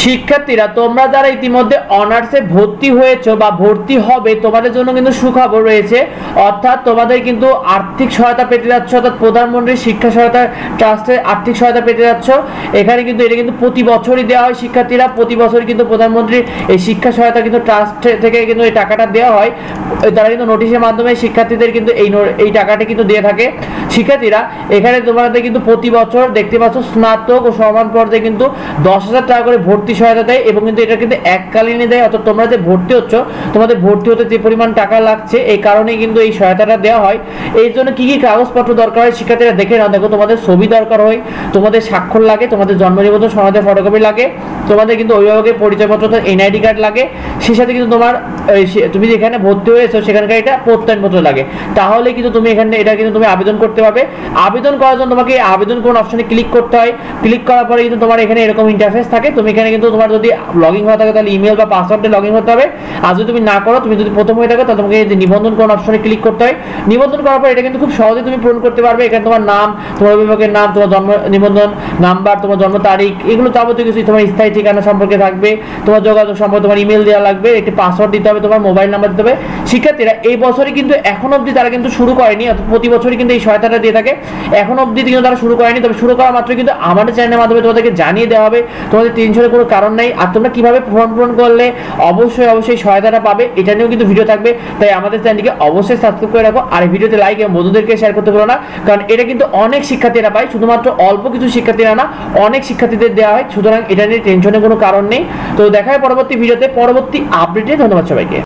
শিক্ষার্থীরা তোমরা যারা ইতিমধ্যে অনার্সে ভর্তি হয়েছো বা ভর্তি হবে তোমাদের জন্য কিন্তু সুখবর রয়েছে। অর্থাৎ তোমাদের কিন্তু আর্থিক সহায়তা পেতে যাচ্ছ, অর্থাৎ প্রধানমন্ত্রী শিক্ষা সহায়তা ট্রাস্টের আর্থিক সহায়তা পেতে যাচ্ছ। এখানে কিন্তু এটা কিন্তু প্রতি বছরই দেওয়া হয় শিক্ষার্থীরা, প্রতি বছরই কিন্তু প্রধানমন্ত্রীর এই শিক্ষা সহায়তা কিন্তু ট্রাস্ট থেকে কিন্তু এই টাকাটা দেওয়া হয়। তারা কিন্তু নোটিশের মাধ্যমে শিক্ষার্থীদের কিন্তু এই টাকাটা কিন্তু দিয়ে থাকে। শিক্ষার্থীরা এখানে তোমাদের কিন্তু প্রতি বছর দেখতে পাচ্ছ স্নাতক ও সমান পর্যায়ে কিন্তু 10,000 টাকা করে ভর্তি সহায়তা দেয় এবং কিন্তু এটা কিন্তু এককালীনই দেয়। অর্থাৎ তোমরা যে ভর্তি হচ্ছ তোমাদের ভর্তি হতে যে পরিমাণ টাকা লাগছে এই কারণেই কিন্তু এই সহায়তাটা দেওয়া হয়। এই জন্য কি কি কাগজপত্র দরকার হয় শিক্ষার্থীরা দেখে নাও। দেখো তোমাদের ছবি দরকার হয়, তোমাদের স্বাক্ষর লাগে, তোমাদের জন্ম নিবন্ধন সনদের ফটোকপি লাগে, তোমাদের কিন্তু অভিভাবকের পরিচয়পত্র এনআইডি কার্ড লাগে, সেই সাথে কিন্তু তোমার তুমি যেখানে ভর্তি হয়েছো সেখানকার এটা প্রত্যয়নপত্র লাগে। তাহলে কিন্তু তুমি এখানে এটা কিন্তু তুমি আবেদন করতে পারবে। আবেদন করার জন্য তোমাকে আবেদন কোন অপশনে ক্লিক করতে হয়। ক্লিক করার পরে কিন্তু তোমার এখানে এরকম ইন্টারফেস থাকে। তুমি এখানে কিন্তু তোমার যদি লগইন হওয়া থাকে তাহলে ইমেল বা পাসওয়ার্ডে লগইন হতে হবে। আর যদি তুমি না করো, তুমি যদি প্রথম হয়ে থাকো তাহলে তোমাকে নিবন্ধন কোন অপশনে ক্লিক করতে হয়। নিবন্ধন করার পর এটা কিন্তু খুব সহজে তুমি পূরণ করতে পারবে। এখানে তোমার নাম, তোমার অভিভাবকের নাম, তোমার জন্ম নিবন্ধন নাম্বার, তোমার জন্ম তারিখ, এগুলো যাবতীয় কিছু, তোমার স্থায়ী ঠিকানা সম্পর্কে থাকবে, তোমার যোগাযোগ সম্পর্কে তোমার ইমেল দেওয়া লাগবে, একটি পাসওয়ার্ড দিতে হবে, তোমার মোবাইল নাম্বার দিতে হবে। শিক্ষার্থীরা এই বছরই কিন্তু এখন অবধি তারা কিন্তু শুরু করেনি, অর্থাৎ প্রতি বছরই কিন্তু এই সহায়তাটা দিয়ে থাকে। এখন অবধি কিন্তু তারা শুরু করেনি, তবে শুরু করা মাত্র কিন্তু আমাদের চ্যানেলের মাধ্যমে তোমাদেরকে জানিয়ে দেওয়া হবে। তোমাদের টেনশনের কোনো কারণ নাই। আর তোমরা কিভাবে ফর্ম পূরণ করলে অবশ্যই সহায়তাটা পাবে এটা নিয়েও কিন্তু ভিডিও থাকবে। তাই আমাদের চ্যানেলটিকে অবশ্যই সাবস্ক্রাইব করে রাখো। আর এই ভিডিওতে লাইক এবং বন্ধুদেরকে শেয়ার করতে ভুলো না, কারণ এটা কিন্তু অনেক শিক্ষার্থীরা পায়, শুধুমাত্র অল্প কিছু শিক্ষার্থীরা না, অনেক শিক্ষার্থীদের দেওয়া হয়। সুতরাং এটা নিয়ে টেনশনের কোনো কারণ নেই। তো দেখা হয় পরবর্তী ভিডিওতে, পরবর্তী আপডেটে। ধন্যবাদ সবাইকে।